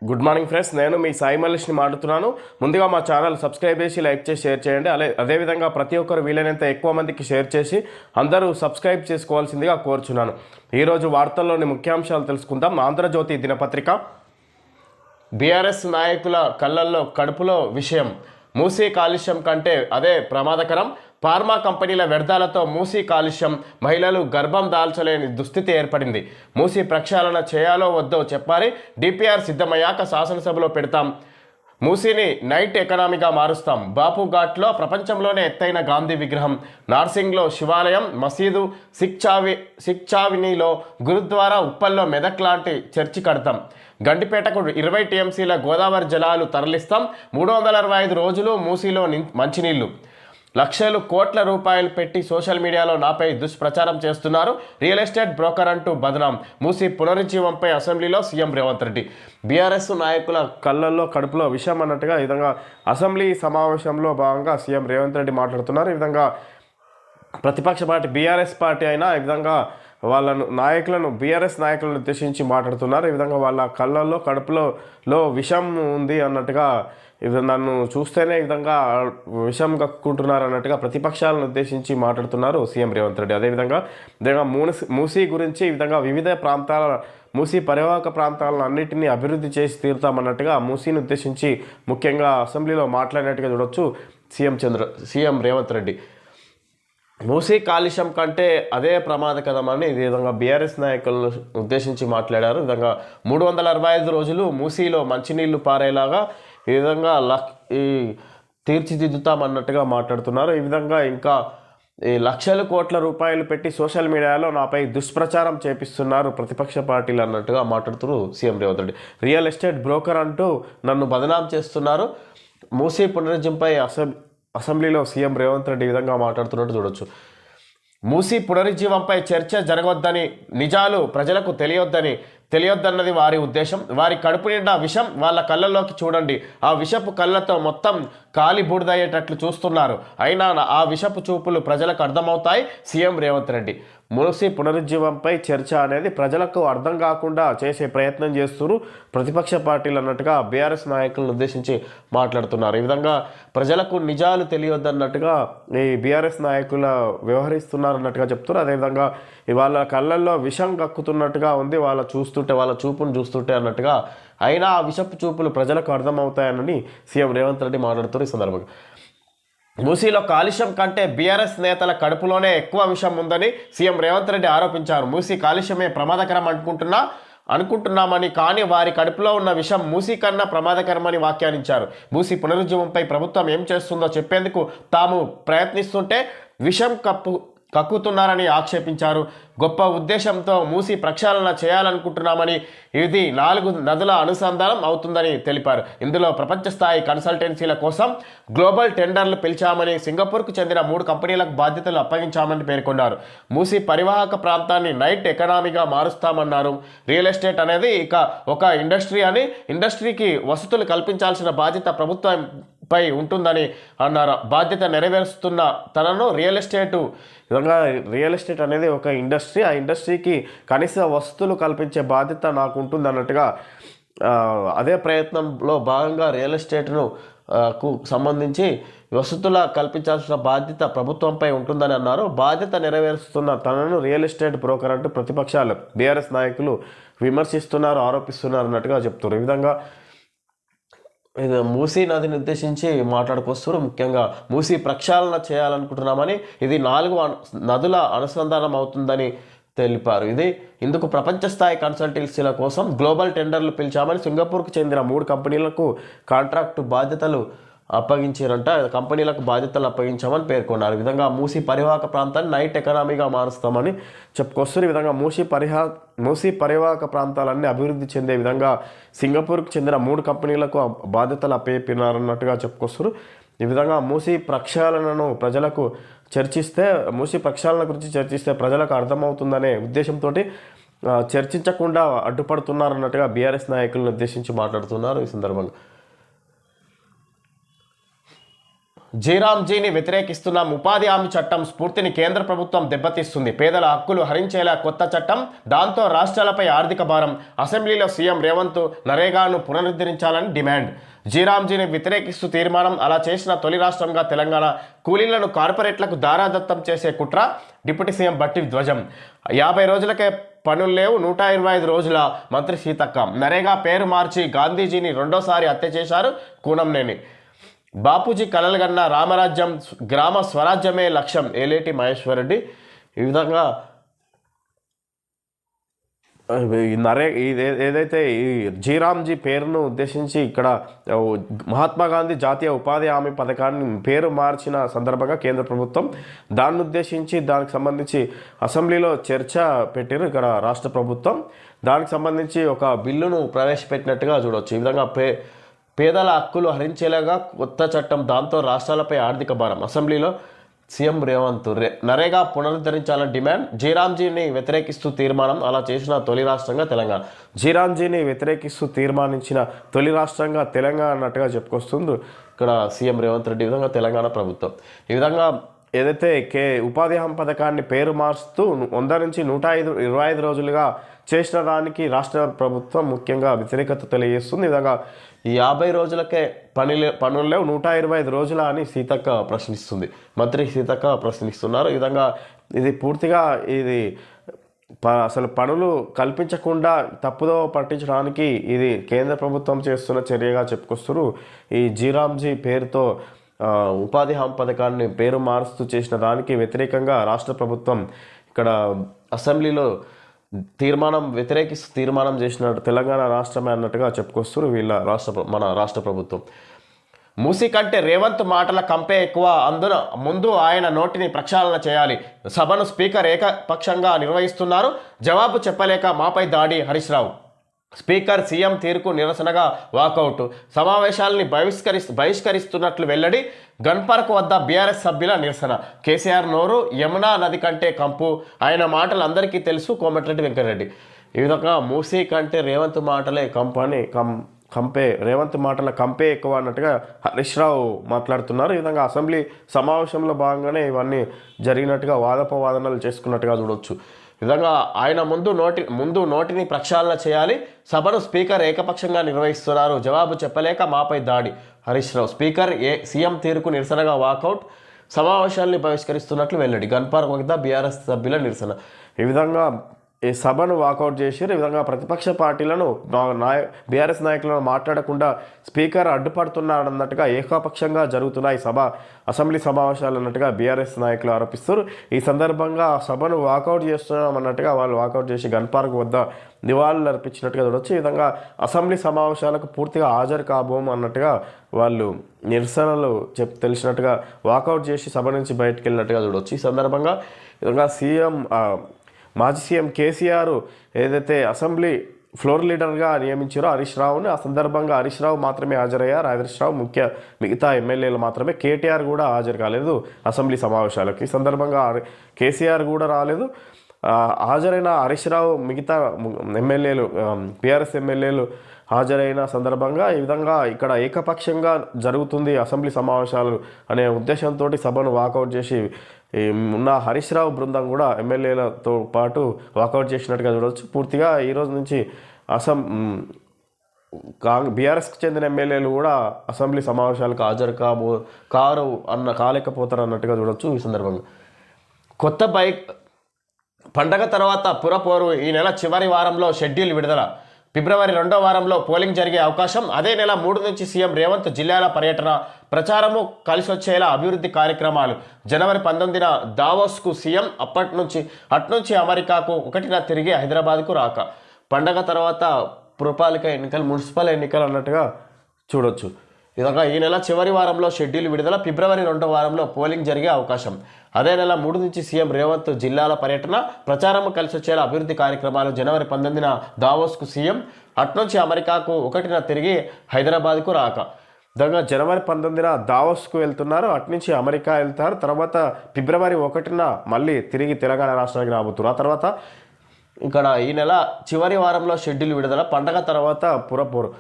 Good morning friends, నేను మీ సాయి మల్లేష్ని మాట్లాడుతున్నాను. ముందుగా మా ఛానల్ సబ్స్క్రైబ్ చేసి లైక్ చేసి షేర్ చేయండి. అదేవిధంగా ప్రతి ఒక్కరు వీలైనంత ఎక్కువ మందికి షేర్ చేసి అందరూ సబ్స్క్రైబ్ చేసుకోవాల్సిందిగా కోరుచున్నాను. ఈరోజు వార్తల్లోని ముఖ్యాంశాలు తెలుసుకుందాం. ఆంధ్రజ్యోతి దినపత్రిక, బీఆర్ఎస్ నాయకుల కళ్ళల్లో కడుపులో విషయం, మూసీ కాలుష్యం కంటే అదే ప్రమాదకరం, ఫార్మా కంపెనీల వ్యర్థాలతో మూసీ కాలుష్యం, మహిళలు గర్భం దాల్చలేని దుస్థితి ఏర్పడింది. మూసీ ప్రక్షాళన చేయాలో వద్దో చెప్పాలి, డిపిఆర్ సిద్ధమయ్యాక శాసనసభలో పెడతాం, మూసీని నైట్ ఎకనామీగా మారుస్తాం, బాపు ఘాట్లో ప్రపంచంలోనే ఎత్తైన గాంధీ విగ్రహం, నార్సింగ్లో శివాలయం, మసీదు, సిక్చావినిలో గురుద్వారా, ఉప్పల్లో మెదక్ లాంటి చర్చి కడతాం, గండిపేటకు 20 టీఎంసీల గోదావరి జలాలు తరలిస్తాం, 365 రోజులు మూసీలో మంచినీళ్లు, లక్షలు కోట్ల రూపాయలు పెట్టి సోషల్ మీడియాలో నాపై దుష్ప్రచారం చేస్తున్నారు, రియల్ ఎస్టేట్ బ్రోకర్ అంటూ బదనాం, మూసీ పునరుజ్జీవంపై అసెంబ్లీలో సీఎం రేవంత్ రెడ్డి. బీఆర్ఎస్ నాయకుల కళ్ళల్లో కడుపులో విషయం అన్నట్టుగా ఈ విధంగా అసెంబ్లీ సమావేశంలో భాగంగా సీఎం రేవంత్ రెడ్డి మాట్లాడుతున్నారు. ఈ విధంగా ప్రతిపక్ష పార్టీ బీఆర్ఎస్ పార్టీ అయినా ఈ విధంగా బీఆర్ఎస్ నాయకులను ఉద్దేశించి మాట్లాడుతున్నారు. ఈ విధంగా వాళ్ళ కళ్ళల్లో కడుపులో విషం ఉంది అన్నట్టుగా, నన్ను చూస్తేనే ఈ విధంగా విషం కక్కుంటున్నారు అన్నట్టుగా ప్రతిపక్షాలను ఉద్దేశించి మాట్లాడుతున్నారు సీఎం రేవంత్ రెడ్డి. అదేవిధంగా మూసీ గురించి ఈ విధంగా వివిధ ప్రాంతాల మూసీ పరివాహక ప్రాంతాలను అన్నింటినీ అభివృద్ధి చేసి తీరుతామన్నట్టుగా మూసీని ఉద్దేశించి ముఖ్యంగా అసెంబ్లీలో మాట్లాడినట్టుగా చూడొచ్చు సీఎం రేవంత్ రెడ్డి. మూసీ కాలుష్యం కంటే అదే ప్రమాదకరమని ఈ విధంగా బీఆర్ఎస్ నాయకులను ఉద్దేశించి మాట్లాడారు. ఈ విధంగా 365 రోజులు మూసీలో మంచినీళ్లు పారేలాగా ఈ విధంగా తీర్చిదిద్దుతామన్నట్టుగా మాట్లాడుతున్నారు. ఈ విధంగా ఇంకా లక్షల కోట్ల రూపాయలు పెట్టి సోషల్ మీడియాలో నాపై దుష్ప్రచారం చేపిస్తున్నారు ప్రతిపక్ష పార్టీలు అన్నట్టుగా మాట్లాడుతున్నారు CM Revanth Reddy. Real estate broker అంటూ నన్ను బదనాం చేస్తున్నారు. మూసీ పునరుజ్జీవంపై అసెంబ్లీలో సీఎం రేవంత్ రెడ్డి ఈ విధంగా మాట్లాడుతున్నట్టు చూడొచ్చు. మూసీ పునరుజ్జీవంపై చర్చ జరగొద్దని, నిజాలు ప్రజలకు తెలియొద్దన్నది వారి ఉద్దేశం. వారి కడుపు నిండా విషం, వాళ్ళ కళ్ళల్లోకి చూడండి, ఆ విషపు కళ్ళతో మొత్తం కాలి బూడిదయ్యేటట్లు చూస్తున్నారు, అయినా ఆ విషపు చూపులు ప్రజలకు అర్థమవుతాయి. సీఎం రేవంత్ రెడ్డి మూసీ పునరుజ్జీవంపై చర్చ అనేది ప్రజలకు అర్థం కాకుండా చేసే ప్రయత్నం చేస్తున్నారు ప్రతిపక్ష పార్టీలు అన్నట్టుగా బీఆర్ఎస్ నాయకులను ఉద్దేశించి మాట్లాడుతున్నారు. ఈ విధంగా ప్రజలకు నిజాలు తెలియొద్దన్నట్టుగా ఈ బీఆర్ఎస్ నాయకులు వ్యవహరిస్తున్నారు అన్నట్టుగా చెప్తున్నారు. అదేవిధంగా వాళ్ళ కళ్ళల్లో విషం కక్కుతున్నట్టుగా ఉంది, వాళ్ళ చూపును చూస్తుంటే అన్నట్టుగా, అయినా ఆ విషపు చూపులు ప్రజలకు అర్థమవుతాయని సీఎం రేవంత్ రెడ్డి మాట్లాడుతున్నారు. ఈ సందర్భంగా మూసీలో కాలుష్యం కంటే బీఆర్ఎస్ నేతల కడుపులోనే ఎక్కువ విషం ఉందని సీఎం రేవంత్ రెడ్డి ఆరోపించారు. మూసీ కాలుష్యమే ప్రమాదకరం అనుకుంటున్నామని, కానీ వారి కడుపులో ఉన్న విషం మూసీ కన్నా ప్రమాదకరమని వ్యాఖ్యానించారు. మూసీ పునరుజ్జీవంపై ప్రభుత్వం ఏం చేస్తుందో చెప్పేందుకు తాము ప్రయత్నిస్తుంటే విషం కక్కుతున్నారని ఆక్షేపించారు. గొప్ప ఉద్దేశంతో మూసీ ప్రక్షాళన చేయాలనుకుంటున్నామని, ఇది 4 నదుల అనుసంధానం అవుతుందని తెలిపారు. ఇందులో ప్రపంచ స్థాయి కన్సల్టెన్సీల కోసం గ్లోబల్ టెండర్లు పిలిచామని, సింగపూర్కు చెందిన 3 కంపెనీలకు బాధ్యతలు అప్పగించామని పేర్కొన్నారు. మూసీ పరివాహక ప్రాంతాన్ని నైట్ ఎకనామీగా మారుస్తామన్నారు. రియల్ ఎస్టేట్ అనేది ఒక ఇండస్ట్రీ అని, ఇండస్ట్రీకి వసతులు కల్పించాల్సిన బాధ్యత ప్రభుత్వంపై ఉంటుందని అన్నారు. బాధ్యత నెరవేరుస్తున్న తనను రియల్ ఎస్టేట్ అనేది ఒక ఇండస్ట్రీ, ఆ ఇండస్ట్రీకి కనీస వసతులు కల్పించే బాధ్యత నాకు ఉంటుంది అన్నట్టుగా, అదే ప్రయత్నంలో భాగంగా రియల్ ఎస్టేట్ను సంబంధించి వసతుల కల్పించాల్సిన బాధ్యత ప్రభుత్వంపై ఉంటుందని అన్నారు. బాధ్యత నెరవేరుస్తున్న తనను రియల్ ఎస్టేట్ బ్రోకర్ అంటూ ప్రతిపక్షాలు బీఆర్ఎస్ నాయకులు విమర్శిస్తున్నారు, ఆరోపిస్తున్నారు అన్నట్టుగా చెప్తున్నారు. ఈ విధంగా మూసీ నదిని ఉద్దేశించి మాట్లాడుకొస్తారు. ముఖ్యంగా మూసీ ప్రక్షాళన చేయాలనుకుంటున్నామని, ఇది 4 నదుల అనుసంధానం అవుతుందని తెలిపారు. ఇందుకు ప్రపంచ స్థాయి కన్సల్టెన్సీల కోసం గ్లోబల్ టెండర్లు పిలిచామని, సింగపూర్కు చెందిన 3 కంపెనీలకు కాంట్రాక్టు బాధ్యతలు అప్పగించామని పేర్కొన్నారు. ఈ విధంగా మూసీ పరివాహక ప్రాంతాన్ని నైట్ ఎకనామీగా మారుస్తామని చెప్పుకొస్తారు. ఈ విధంగా మూసీ పరివాహక ప్రాంతాలన్నీ అభివృద్ధి చెందే విధంగా సింగపూర్కు చెందిన 3 కంపెనీలకు బాధ్యతలు అప్పగినారన్నట్టుగా చెప్పుకొస్తారు. ఈ విధంగా మూసీ ప్రక్షాళన గురించి చర్చిస్తే ప్రజలకు అర్థమవుతుందనే ఉద్దేశంతో చర్చించకుండా అడ్డుపడుతున్నారన్నట్టుగా బీఆర్ఎస్ నాయకులను ఉద్దేశించి మాట్లాడుతున్నారు. ఈ సందర్భంగా జీరాంజీని వ్యతిరేకిస్తున్నాం. ఉపాధి హామీ చట్టం స్ఫూర్తిని కేంద్ర ప్రభుత్వం దెబ్బతీస్తుంది. పేదల హక్కులు హరించేలా కొత్త చట్టం, దాంతో రాష్ట్రాలపై ఆర్థిక భారం. అసెంబ్లీలో సీఎం రేవంత్ నరేగాను పునరుద్ధరించాలని డిమాండ్. జీరాంజీని వ్యతిరేకిస్తూ తీర్మానం. అలా చేసిన తొలి రాష్ట్రంగా తెలంగాణ. కూలీలను కార్పొరేట్లకు దారాదత్తం చేసే కుట్ర. డిప్యూటీ సీఎం బట్టి ధ్వజం. 50 రోజులకే పనులు లేవు, 125 రోజుల మంత్రి సీతక్క. నరేగా పేరు మార్చి గాంధీజీని రెండోసారి హత్య చేశారు కూనంనేని. బాపూజీ కలలుగన్న రామరాజ్యం, గ్రామ స్వరాజ్యమే లక్ష్యం. ఏలేటి మహేశ్వరరెడ్డి. ఈ విధంగా ఏదైతే ఈ జీరాంజీ పేరును ఉద్దేశించి ఇక్కడ మహాత్మా గాంధీ జాతీయ ఉపాధి హామీ పథకాన్ని పేరు మార్చిన సందర్భంగా కేంద్ర ప్రభుత్వం దాన్ని ఉద్దేశించి దానికి సంబంధించి అసెంబ్లీలో చర్చ పెట్టారు ఇక్కడ రాష్ట్ర ప్రభుత్వం. దానికి సంబంధించి ఒక బిల్లును ప్రవేశపెట్టినట్టుగా చూడవచ్చు. ఈ విధంగా పేదల హక్కులు హరించేలాగా కొత్త చట్టం, దాంతో రాష్ట్రాలపై ఆర్థిక భారం. అసెంబ్లీలో సీఎం రేవంత్ నరేగా పునరుద్ధరించాలని డిమాండ్. జీరాంజీని వ్యతిరేకిస్తూ తీర్మానం. అలా చేసిన తొలి రాష్ట్రంగా తెలంగాణ. జీరాంజీని వ్యతిరేకిస్తూ తీర్మానించిన తొలి రాష్ట్రంగా తెలంగాణ అన్నట్టుగా చెప్పుకొస్తుంది ఇక్కడ సీఎం రేవంత్ రెడ్డి. విధంగా తెలంగాణ ప్రభుత్వం ఈ విధంగా ఏదైతే ఉపాధి హామీ పథకాన్ని పేరు మార్చుతూ 100 నుంచి 125 రోజులుగా చేసిన దానికి రాష్ట్ర ప్రభుత్వం ముఖ్యంగా వ్యతిరేకత తెలియజేస్తుంది. ఈ విధంగా ఈ 50 రోజులకే పనులు లేవు, 125 రోజుల అని సీతక్క ప్రశ్నిస్తుంది. మంత్రి సీతక్క ప్రశ్నిస్తున్నారు. ఈ విధంగా ఇది పూర్తిగా ఇది అసలు పనులు కల్పించకుండా తప్పుదో పట్టించడానికి ఇది కేంద్ర ప్రభుత్వం చేస్తున్న చర్యగా చెప్పుకొస్తారు. ఈ జీరాంజీ పేరుతో ఉపాధి హామీ పథకాన్ని పేరు మారుస్తూ చేసిన దానికి వ్యతిరేకంగా రాష్ట్ర ప్రభుత్వం ఇక్కడ అసెంబ్లీలో వ్యతిరేకిస్తూ తీర్మానం చేసిన తెలంగాణ రాష్ట్రమే అన్నట్టుగా చెప్పుకొస్తారు మన రాష్ట్ర ప్రభుత్వం. మూసీ కంటే రేవంత్ మాటల కంపే ఎక్కువ, ముందు ఆయన నోటిని ప్రక్షాళన చేయాలి. సభను స్పీకర్ ఏకపక్షంగా నిర్వహిస్తున్నారు, జవాబు చెప్పలేక మాపై దాడి. హరీష్ రావు. స్పీకర్ సీఎం తీరుకు నిరసనగా వాకౌట్. సమావేశాలని బహిష్కరిస్తున్నట్లు వెల్లడి. గన్ పార్క్ వద్ద బీఆర్ఎస్ సభ్యుల నిరసన. కేసీఆర్ నోరు యమునా నది కంటే కంపు, ఆయన మాటలు అందరికీ తెలుసు. కోమటిరెడ్డి వెంకటరెడ్డి. ఈ విధంగా మూసీ కంటే రేవంత్ మాటలే రేవంత్ మాటల కంపే ఎక్కువ అన్నట్టుగా హరీష్ రావు మాట్లాడుతున్నారు. ఈ విధంగా అసెంబ్లీ సమావేశంలో భాగంగానే ఇవన్నీ జరిగినట్టుగా వాదోపవాదనలు చేసుకున్నట్టుగా చూడవచ్చు. ఈ విధంగా ఆయన ముందు నోటిని ప్రక్షాళన చేయాలి. సభను స్పీకర్ ఏకపక్షంగా నిర్వహిస్తున్నారు, జవాబు చెప్పలేక మాపై దాడి. హరీష్ రావు. స్పీకర్ సీఎం తీరుకు నిరసనగా వాకౌట్. సమావేశాన్ని బహిష్కరిస్తున్నట్లు వెల్లడి. గన్ పార్క్ వద్ద బీఆర్ఎస్ సభ్యుల నిరసన. ఈ విధంగా ఈ సభను వాకౌట్ చేశారు. ఈ విధంగా ప్రతిపక్ష పార్టీలను బీఆర్ఎస్ నాయకులను మాట్లాడకుండా స్పీకర్ అడ్డుపడుతున్నాడన్నట్టుగా ఏకపక్షంగా జరుగుతున్నాయి అసెంబ్లీ సమావేశాలు అన్నట్టుగా బీఆర్ఎస్ నాయకులు ఆరోపిస్తారు. ఈ సందర్భంగా సభను వాకౌట్ చేస్తున్నాం అన్నట్టుగా వాళ్ళు వాకౌట్ చేసి గన్ పార్క్ వద్ద నివాళులు అర్పించినట్టుగా చూడవచ్చు. ఈ విధంగా అసెంబ్లీ సమావేశాలకు పూర్తిగా హాజరు కాబోము అన్నట్టుగా వాళ్ళు నిరసనలు తెలిసినట్టుగా వాకౌట్ చేసి సభ నుంచి బయటకు వెళ్ళినట్టుగా చూడవచ్చు. ఈ సందర్భంగా విధంగా మాజీ సీఎం కేసీఆర్ ఏదైతే అసెంబ్లీ ఫ్లోర్ లీడర్గా నియమించారో హరీష్ రావుని, ఆ సందర్భంగా హరీష్ రావు మాత్రమే హాజరయ్యారు. హరీష్ రావు మిగతా ఎమ్మెల్యేలు మాత్రమే. కేటీఆర్ కూడా హాజరు కాలేదు అసెంబ్లీ సమావేశాలకు. ఈ సందర్భంగా కేసీఆర్ కూడా రాలేదు. హాజరైన హరీష్ రావు మిగతా ఎమ్మెల్యేలు బీఆర్ఎస్ ఎమ్మెల్యేలు హాజరైన సందర్భంగా ఈ విధంగా ఇక్కడ ఏకపక్షంగా జరుగుతుంది అసెంబ్లీ సమావేశాలు అనే ఉద్దేశంతో సభను వాకౌట్ చేసి ఉన్న హరీష్ రావు బృందం కూడా ఎమ్మెల్యేలతో పాటు వాకౌట్ చేసినట్టుగా చూడవచ్చు. పూర్తిగా ఈరోజు నుంచి బీఆర్ఎస్కి చెందిన ఎమ్మెల్యేలు కూడా అసెంబ్లీ సమావేశాలకు హాజరు కాలేకపోతారు అన్నట్టుగా చూడవచ్చు. ఈ సందర్భంగా కొత్త బైక్ పండగ తర్వాత పురపోరు. ఈ నెల చివరి వారంలో షెడ్యూల్ విడుదల. ఫిబ్రవరి 2వ వారంలో పోలింగ్ జరిగే అవకాశం. అదే నెల 3 నుంచి సీఎం రేవంత్ జిల్లాల పర్యటన, ప్రచారము కలిసొచ్చేలా అభివృద్ధి కార్యక్రమాలు. జనవరి 19న దావోస్కు సీఎం, అట్నుంచి అమెరికాకు, 1న తిరిగి హైదరాబాద్కు రాక. పండగ తర్వాత పురపాలిక ఎన్నికలు, మున్సిపల్ ఎన్నికలు అన్నట్టుగా చూడొచ్చు. ఈ విధంగా ఈ నెల చివరి వారంలో షెడ్యూల్ విడుదల. ఫిబ్రవరి 2వ వారంలో పోలింగ్ జరిగే అవకాశం. అదే నెల 3 నుంచి సీఎం రేవంత్ జిల్లాల పర్యటన, ప్రచారం కలిసొచ్చేలా అభివృద్ధి కార్యక్రమాలు. జనవరి 19న దావోస్కు సీఎం, అట్నుంచి అమెరికాకు, 1న తిరిగి హైదరాబాద్కు రాక. దాకా జనవరి 19న దావోస్కు వెళ్తున్నారు, అట్నుంచి అమెరికా వెళ్తారు. తర్వాత ఫిబ్రవరి 1న మళ్ళీ తిరిగి తెలంగాణ రాష్ట్రానికి రాబోతున్నారు. ఆ తర్వాత ఇక్కడ ఈ నెల చివరి వారంలో షెడ్యూల్ విడుదల. పండగ తర్వాత పురపోరు.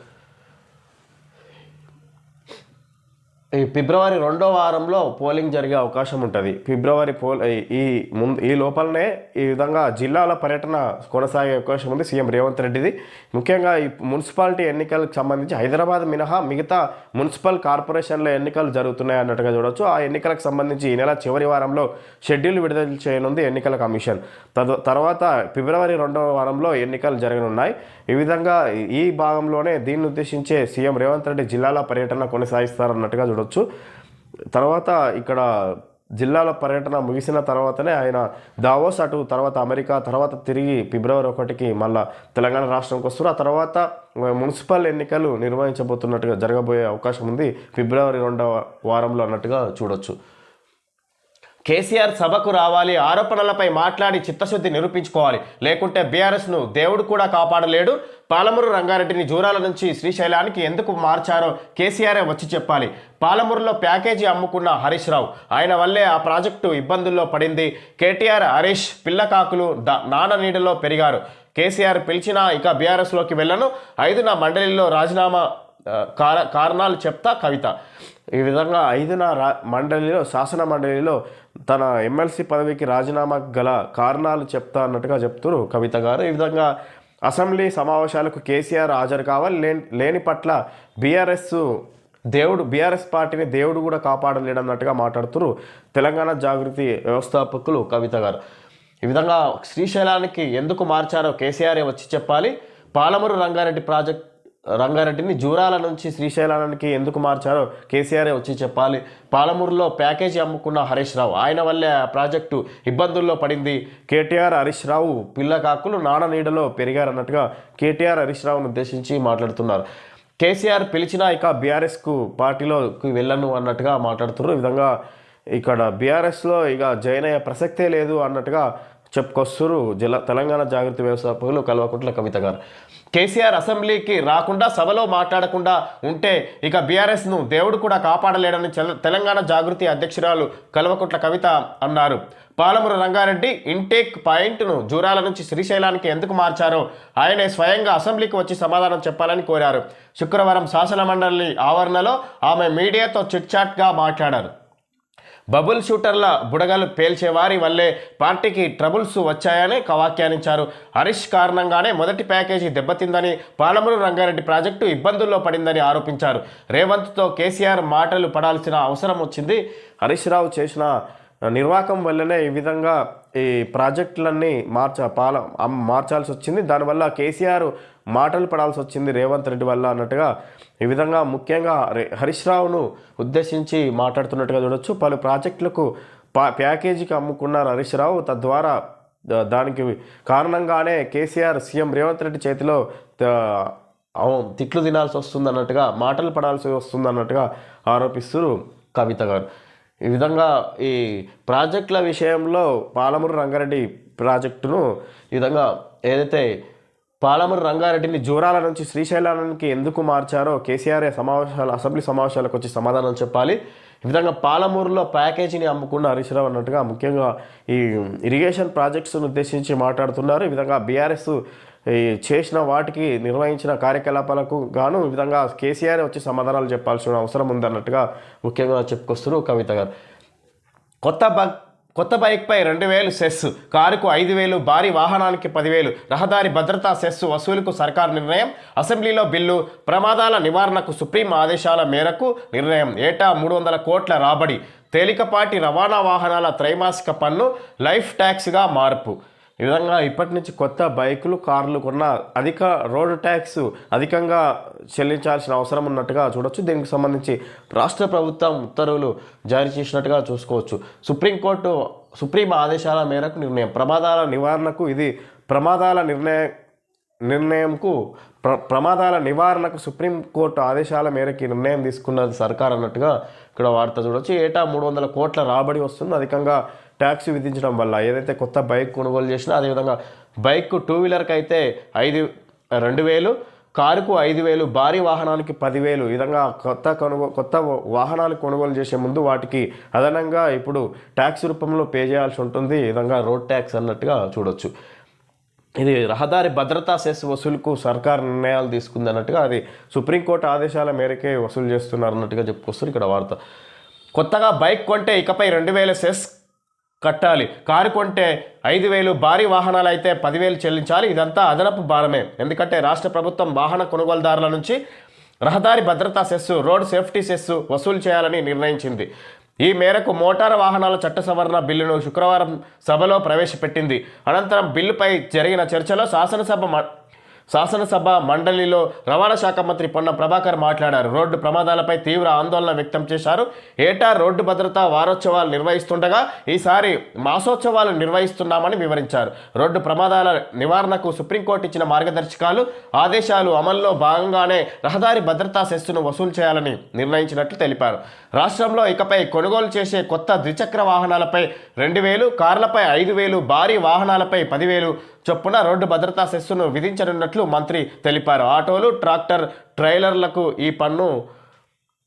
ఈ ఫిబ్రవరి 2వ వారంలో పోలింగ్ జరిగే అవకాశం ఉంటుంది. ఫిబ్రవరి ఈ లోపలనే ఈ విధంగా జిల్లాల పర్యటన కొనసాగే అవకాశం ఉంది సీఎం రేవంత్ రెడ్డిది. ముఖ్యంగా ఈ మున్సిపాలిటీ ఎన్నికలకు సంబంధించి హైదరాబాద్ మినహా మిగతా మున్సిపల్ కార్పొరేషన్ల ఎన్నికలు జరుగుతున్నాయి అన్నట్టుగా చూడవచ్చు. ఆ ఎన్నికలకు సంబంధించి ఈ నెల చివరి వారంలో షెడ్యూల్ విడుదల చేయనుంది ఎన్నికల కమిషన్. తర్వాత ఫిబ్రవరి 2వ వారంలో ఎన్నికలు జరగనున్నాయి. ఈ విధంగా ఈ భాగంలోనే దీన్ని ఉద్దేశించే సీఎం రేవంత్ రెడ్డి జిల్లాల పర్యటన కొనసాగిస్తారన్నట్టుగా చూడవచ్చు. తర్వాత ఇక్కడ జిల్లాల పర్యటన ముగిసిన తర్వాతనే ఆయన దావోస్, అటు తర్వాత అమెరికా, తర్వాత తిరిగి ఫిబ్రవరి 1కి మళ్ళీ తెలంగాణ రాష్ట్రంకి వస్తారు. ఆ తర్వాత మున్సిపల్ ఎన్నికలు నిర్వహించబోతున్నట్టుగా జరగబోయే అవకాశం ఉంది ఫిబ్రవరి 2వ వారంలో అన్నట్టుగా చూడొచ్చు. కేసీఆర్ సభకు రావాలి, ఆరోపణలపై మాట్లాడి చిత్తశుద్ధి నిరూపించుకోవాలి, లేకుంటే బీఆర్ఎస్ను దేవుడు కూడా కాపాడలేడు. పాలమూరు రంగారెడ్డిని జూరాల నుంచి శ్రీశైలానికి ఎందుకు మార్చారో కేసీఆరే వచ్చి చెప్పాలి. పాలమూరులో ప్యాకేజీ అమ్ముకున్న హరీష్ రావు, ఆయన వల్లే ఆ ప్రాజెక్టు ఇబ్బందుల్లో పడింది. కేటీఆర్, హరీష్ పిల్లకాకులు నాన్న నీడలో పెరిగారు. కేసీఆర్ పిలిచినా ఇక బీఆర్ఎస్లోకి వెళ్ళను, 5న మండలిలో రాజీనామా కారణాలు చెప్తా కవిత. ఈ విధంగా 5న మండలిలో శాసన మండలిలో తన ఎమ్మెల్సీ పదవికి రాజీనామా గల కారణాలు చెప్తా అన్నట్టుగా చెప్తున్నారు కవిత గారు. ఈ విధంగా అసెంబ్లీ సమావేశాలకు కేసీఆర్ హాజరు కావాలి, లేని పట్ల బీఆర్ఎస్ పార్టీని దేవుడు కూడా కాపాడలేడన్నట్టుగా మాట్లాడుతున్నారు తెలంగాణ జాగృతి వ్యవస్థాపకులు కవిత గారు. ఈ విధంగా శ్రీశైలానికి ఎందుకు మార్చారో కేసీఆర్ వచ్చి చెప్పాలి. పాలమూరు రంగారెడ్డిని జూరాల నుంచి శ్రీశైలానికి ఎందుకు మార్చారో కేసీఆర్ వచ్చి చెప్పాలి. పాలమూరులో ప్యాకేజీ అమ్ముకున్న హరీష్ రావు, ఆయన వల్లే ఆ ప్రాజెక్టు ఇబ్బందుల్లో పడింది. కేటీఆర్, హరీష్ రావు పిల్లకాకులు నాన్న నీడలో పెరిగారన్నట్టుగా కేటీఆర్ హరీష్ రావును ఉద్దేశించి మాట్లాడుతున్నారు. కేసీఆర్ పిలిచినా ఇక బీఆర్ఎస్కు పార్టీలోకి వెళ్ళను అన్నట్టుగా మాట్లాడుతున్నారు. ఈ విధంగా ఇక్కడ బీఆర్ఎస్లో ఇక జాయిన్ అయ్యే ప్రసక్తే లేదు అన్నట్టుగా చెప్పుకొస్తున్నారు తెలంగాణ జాగృతి వ్యవస్థాపకులు కల్వకుంట్ల కవిత గారు. కేసీఆర్ అసెంబ్లీకి రాకుండా, సభలో మాట్లాడకుండా ఉంటే ఇక బీఆర్ఎస్ను దేవుడు కూడా కాపాడలేడని తెలంగాణ జాగృతి అధ్యక్షురాలు కల్వకుంట్ల కవిత అన్నారు. పాలమూరు రంగారెడ్డి ఇంటేక్ పాయింట్ను జూరాల నుంచి శ్రీశైలానికి ఎందుకు మార్చారో ఆయనే స్వయంగా అసెంబ్లీకి వచ్చి సమాధానం చెప్పాలని కోరారు. శుక్రవారం శాసనమండలి ఆవరణలో ఆమె మీడియాతో చిట్చాట్గా మాట్లాడారు. బబుల్ షూటర్ల బుడగలు పేల్చేవారి వల్లే పార్టీకి ట్రబుల్స్ వచ్చాయని వ్యాఖ్యానించారు. హరీష్ కారణంగానే మొదటి ప్యాకేజీ దెబ్బతిందని, పాలమూరు రంగారెడ్డి ప్రాజెక్టు ఇబ్బందుల్లో పడిందని ఆరోపించారు. రేవంత్తో కేసీఆర్ మాటలు పడాల్సిన అవసరం వచ్చింది. హరీష్ రావు చేసిన నిర్వాకం వల్లనే ఈ విధంగా ఈ ప్రాజెక్టులన్నీ మార్చాల్సి వచ్చింది. దానివల్ల కేసీఆర్ మాటలు పడాల్సి వచ్చింది రేవంత్ రెడ్డి వల్ల అన్నట్టుగా ఈ విధంగా ముఖ్యంగా హరీష్ రావును ఉద్దేశించి మాట్లాడుతున్నట్టుగా చూడొచ్చు. పలు ప్రాజెక్టులకు ప్యాకేజీకి అమ్ముకున్నారు హరీష్ రావు. తద్వారా దానికి కారణంగానే కేసీఆర్ సీఎం రేవంత్ రెడ్డి చేతిలో తిట్లు తినాల్సి వస్తుంది అన్నట్టుగా, మాటలు పడాల్సి వస్తుంది అన్నట్టుగా ఆరోపిస్తున్నారు కవిత గారు. ఈ విధంగా ఈ ప్రాజెక్టుల విషయంలో పాలమూరు రంగారెడ్డి ప్రాజెక్టును ఈ విధంగా ఏదైతే పాలమూరు రంగారెడ్డిని జూరాల నుంచి శ్రీశైలానికి ఎందుకు మార్చారో కేసీఆర్ అసెంబ్లీ సమావేశాలకు వచ్చి సమాధానం చెప్పాలి. ఈ విధంగా పాలమూరులో ప్యాకేజీని అమ్ముకున్న హరీష్ రావు అన్నట్టుగా ముఖ్యంగా ఈ ఇరిగేషన్ ప్రాజెక్ట్స్ను ఉద్దేశించి మాట్లాడుతున్నారు. ఈ విధంగా బీఆర్ఎస్ చేసిన వాటికి నిర్వహించిన కార్యకలాపాలకు గాను ఈ విధంగా కేసీఆర్ వచ్చి సమాధానాలు చెప్పాల్సిన అవసరం ఉందన్నట్టుగా ముఖ్యంగా చెప్పుకొస్తున్నారు కవిత గారు. కొత్త బైక్పై 2,000 సెస్, కారుకు 5,000, భారీ వాహనానికి 10,000 రహదారి భద్రతా సెస్ వసూలుకు సర్కారు నిర్ణయం. అసెంబ్లీలో బిల్లు. ప్రమాదాల నివారణకు సుప్రీం ఆదేశాల మేరకు నిర్ణయం. ఏటా 300 కోట్ల రాబడి. తేలికపాటి రవాణా వాహనాల త్రైమాసిక పన్ను లైఫ్ ట్యాక్స్గా మార్పు. ఈ విధంగా ఇప్పటి నుంచి కొత్త బైకులు, కార్లు కొన్న అధిక రోడ్డు ట్యాక్స్ అధికంగా చెల్లించాల్సిన అవసరం ఉన్నట్టుగా చూడొచ్చు. దీనికి సంబంధించి రాష్ట్ర ప్రభుత్వం ఉత్తర్వులు జారీ చేసినట్టుగా చూసుకోవచ్చు. సుప్రీం ఆదేశాల మేరకు నిర్ణయం. ప్రమాదాల నివారణకు ఇది ప్రమాదాల నివారణకు సుప్రీంకోర్టు ఆదేశాల మేరకు నిర్ణయం తీసుకున్నది సర్కార్ అన్నట్టుగా ఇక్కడ వార్త చూడవచ్చు. ఏటా 300 కోట్ల రాబడి వస్తుంది అధికంగా ట్యాక్స్ విధించడం వల్ల. ఏదైతే కొత్త బైక్ కొనుగోలు చేసినా అదేవిధంగా బైక్ 2 వీలర్కి అయితే 2,000, కారుకు 5,000, భారీ వాహనానికి 10,000. ఈ విధంగా కొత్త వాహనాలు కొనుగోలు చేసే ముందు వాటికి అదనంగా ఇప్పుడు ట్యాక్స్ రూపంలో పే చేయాల్సి ఉంటుంది. ఈ విధంగా రోడ్ ట్యాక్స్ అన్నట్టుగా చూడొచ్చు. ఇది రహదారి భద్రతా సెస్ వసూలుకు సర్కార్ నిర్ణయాలు తీసుకుంది అన్నట్టుగా అది సుప్రీంకోర్టు ఆదేశాల మేరకే వసూలు చేస్తున్నారు అన్నట్టుగా చెప్పుకొస్తారు ఇక్కడ వార్త. కొత్తగా బైక్ కొంటే ఇకపై 2000 సెస్ కట్టాలి, కారు కొంటే 5000, భారీ వాహనాలు అయితే 10,000 చెల్లించాలి. ఇదంతా అదనపు భారమే, ఎందుకంటే రాష్ట్ర ప్రభుత్వం వాహన కొనుగోలుదారుల నుంచి రహదారి భద్రతా సెస్సు, రోడ్ సేఫ్టీ సెస్సు వసూలు చేయాలని నిర్ణయించింది. ఈ మేరకు మోటారు వాహనాల చట్ట సవరణ బిల్లును శుక్రవారం సభలో ప్రవేశపెట్టింది. అనంతరం బిల్లుపై జరిగిన చర్చలో శాసనసభ మండలిలో రవాణా శాఖ మంత్రి పొన్నం ప్రభాకర్ మాట్లాడారు. రోడ్డు ప్రమాదాలపై తీవ్ర ఆందోళన వ్యక్తం చేశారు. ఏటా రోడ్డు భద్రతా వారోత్సవాలు నిర్వహిస్తుండగా ఈసారి మాసోత్సవాలు నిర్వహిస్తున్నామని వివరించారు. రోడ్డు ప్రమాదాల నివారణకు సుప్రీంకోర్టు ఇచ్చిన మార్గదర్శకాలు, ఆదేశాలు అమల్లో భాగంగానే రహదారి భద్రతా సెస్సును వసూలు చేయాలని నిర్ణయించినట్లు తెలిపారు. రాష్ట్రంలో ఇకపై కొనుగోలు చేసే కొత్త ద్విచక్ర వాహనాలపై 2,000, కార్లపై 5,000, భారీ వాహనాలపై 10,000 చొప్పున రోడ్డు భద్రతా సెస్సును విధించనున్నట్లు మంత్రి తెలిపారు. ఆటోలు, ట్రాక్టర్, ట్రైలర్లకు ఈ పన్ను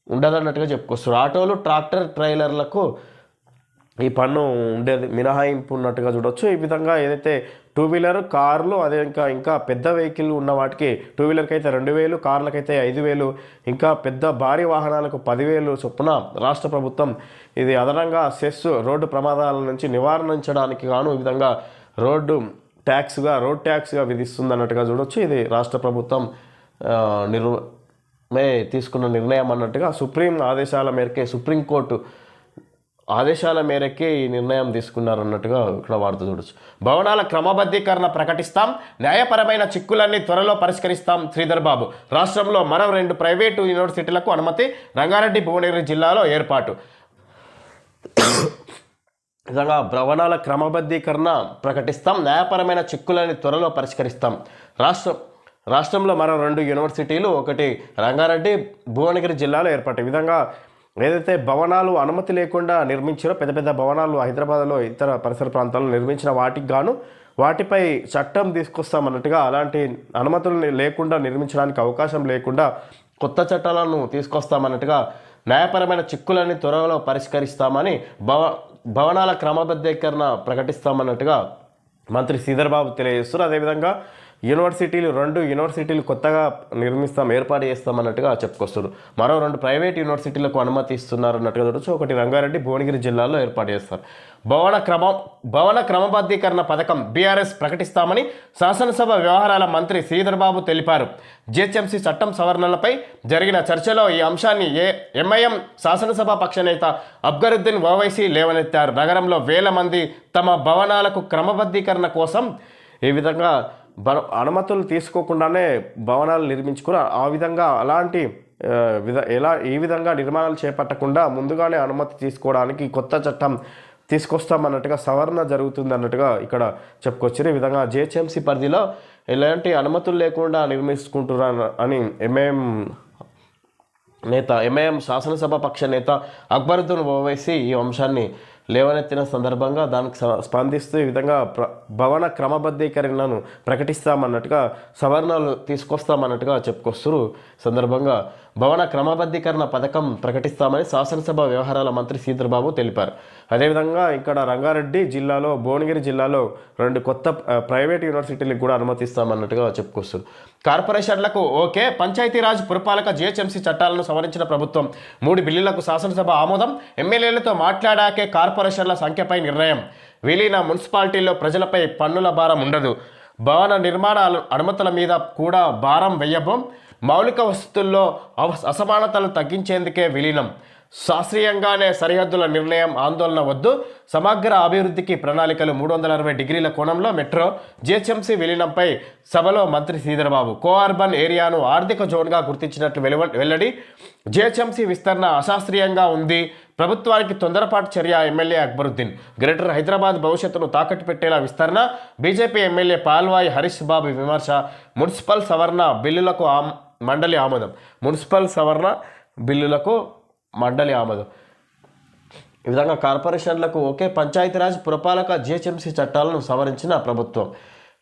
ఉండదన్నట్టుగా చెప్పుకొస్తారు. ఆటోలు, ట్రాక్టర్, ట్రైలర్లకు ఈ పన్ను ఉండేది మినహాయింపు ఉన్నట్టుగా చూడవచ్చు. ఈ విధంగా ఏదైతే 2 వీలర్, కార్లు, అదే ఇంకా పెద్ద వెహికల్ ఉన్న వాటికి 2 వీలర్కి అయితే 2,000, కార్లకైతే 5,000, ఇంకా పెద్ద భారీ వాహనాలకు 10,000 చొప్పున రాష్ట్ర ప్రభుత్వం ఇది అదనంగా సెస్ రోడ్డు ప్రమాదాల నుంచి నివారించడానికి గాను ఈ విధంగా రోడ్ ట్యాక్స్గా విధిస్తుంది అన్నట్టుగా చూడవచ్చు. ఇది రాష్ట్ర ప్రభుత్వం తీసుకున్న నిర్ణయం అన్నట్టుగా సుప్రీంకోర్టు ఆదేశాల మేరకే ఈ నిర్ణయం తీసుకున్నారన్నట్టుగా ఇక్కడ వార్త చూడొచ్చు. భవనాల క్రమబద్ధీకరణ ప్రకటిస్తాం, న్యాయపరమైన చిక్కులన్నీ త్వరలో పరిష్కరిస్తాం. శ్రీధర్ బాబు. రాష్ట్రంలో మరో 2 ప్రైవేటు యూనివర్సిటీలకు అనుమతి, రంగారెడ్డి, భువనగిరి జిల్లాలో ఏర్పాటు. నిజంగా భవనాల క్రమబద్ధీకరణ ప్రకటిస్తాం, న్యాయపరమైన చిక్కులని త్వరలో పరిష్కరిస్తాం. రాష్ట్రంలో మరో 2 యూనివర్సిటీలు, ఒకటి రంగారెడ్డి, భువనగిరి జిల్లాలో ఏర్పాటు. ఈ విధంగా ఏదైతే భవనాలు అనుమతి లేకుండా నిర్మించారో, పెద్ద భవనాలు హైదరాబాద్లో ఇతర పరిసర ప్రాంతాల్లో నిర్మించిన వాటిపై చట్టం తీసుకొస్తామన్నట్టుగా, అలాంటి అనుమతులు లేకుండా నిర్మించడానికి అవకాశం లేకుండా కొత్త చట్టాలను తీసుకొస్తామన్నట్టుగా, న్యాయపరమైన చిక్కులన్నీ త్వరలో పరిష్కరిస్తామని, భవనాల క్రమబద్ధీకరణ ప్రకటిస్తామన్నట్టుగా మంత్రి శ్రీధర్ బాబు తెలియజేస్తారు. అదేవిధంగా 2 యూనివర్సిటీలు కొత్తగా ఏర్పాటు చేస్తామన్నట్టుగా చెప్పుకొస్తారు. మరో 2 ప్రైవేట్ యూనివర్సిటీలకు అనుమతి ఇస్తున్నారు అన్నట్టుగా చూడొచ్చు. ఒకటి రంగారెడ్డి, భువనగిరి జిల్లాలో ఏర్పాటు చేస్తారు. భవన క్రమబద్ధీకరణ పథకం బీఆర్ఎస్ ప్రకటిస్తామని శాసనసభ వ్యవహారాల మంత్రి శ్రీధర్ బాబు తెలిపారు. జిహెచ్ఎంసీ చట్టం సవరణలపై జరిగిన చర్చలో ఈ అంశాన్ని ఎంఐఎం శాసనసభ పక్ష నేత అక్బరుద్దీన్ ఓవైసీ లేవనెత్తారు. నగరంలో వేల మంది తమ భవనాలకు క్రమబద్ధీకరణ కోసం ఈ విధంగా అనుమతులు తీసుకోకుండానే భవనాలు నిర్మించుకుని ఆ విధంగా ఈ విధంగా నిర్మాణాలు చేపట్టకుండా ముందుగానే అనుమతి తీసుకోవడానికి కొత్త చట్టం తీసుకొస్తామన్నట్టుగా సవరణ జరుగుతుంది అన్నట్టుగా ఇక్కడ చెప్పుకొచ్చారు. ఈ విధంగా జిహెచ్ఎంసీ పరిధిలో ఎలాంటి అనుమతులు లేకుండా నిర్మించుకుంటున్నారు అని ఎంఐఎం శాసనసభ పక్ష నేత అక్బరుద్దీన్ ఓవైసీ ఈ అంశాన్ని లేవనెత్తిన సందర్భంగా దానికి స్పందిస్తూ ఈ విధంగా భవన క్రమబద్ధీకరణను ప్రకటిస్తామన్నట్టుగా, సవరణలు తీసుకొస్తామన్నట్టుగా చెప్పుకొస్తారు. సందర్భంగా భవన క్రమబద్ధీకరణ పథకం ప్రకటిస్తామని శాసనసభ వ్యవహారాల మంత్రి శ్రీధర్ బాబు తెలిపారు. అదేవిధంగా ఇక్కడ రంగారెడ్డి జిల్లాలో, భువనగిరి జిల్లాలో 2 కొత్త ప్రైవేట్ యూనివర్సిటీలకు కూడా అనుమతిస్తామన్నట్టుగా చెప్పుకొస్తారు. కార్పొరేషన్లకు ఓకే, పంచాయతీరాజ్, పురపాలక, జిహెచ్ఎంసీ చట్టాలను సవరించిన ప్రభుత్వం. 3 బిల్లులకు శాసనసభ ఆమోదం. ఎమ్మెల్యేలతో మాట్లాడాకే కార్పొరేషన్ల సంఖ్యపై నిర్ణయం. విలీన మున్సిపాలిటీల్లో ప్రజలపై పన్నుల భారం ఉండదు. భవన నిర్మాణ అనుమతుల మీద కూడా భారం వెయ్యబోం. మౌలిక వసతుల్లో అసమానతలు తగ్గించేందుకే విలీనం. శాస్త్రీయంగానే సరిహద్దుల నిర్ణయం, ఆందోళన వద్దు. సమగ్ర అభివృద్ధికి ప్రణాళికలు. 360 డిగ్రీల కోణంలో మెట్రో, జిహెచ్ఎంసీ విలీనంపై సభలో మంత్రి శ్రీధర్ బాబు. కోఆర్బన్ ఏరియాను ఆర్థిక జోన్గా గుర్తించినట్లు వెల్లడి. జిహెచ్ఎంసీ విస్తరణ అశాస్త్రీయంగా ఉంది. ప్రభుత్వానికి తొందరపాటు చర్య. ఎమ్మెల్యే అక్బరుద్దీన్. గ్రేటర్ హైదరాబాద్ భవిష్యత్తును తాకట్టు పెట్టేలా విస్తరణ. బీజేపీ ఎమ్మెల్యే పాల్వాయి హరీష్ బాబు విమర్శ. మున్సిపల్ సవరణ బిల్లులకు మండలి ఆమోదం. ఈ విధంగా కార్పొరేషన్లకు ఓకే, పంచాయతీరాజ్, పురపాలక, జిహెచ్ఎంసీ చట్టాలను సవరించిన ప్రభుత్వం.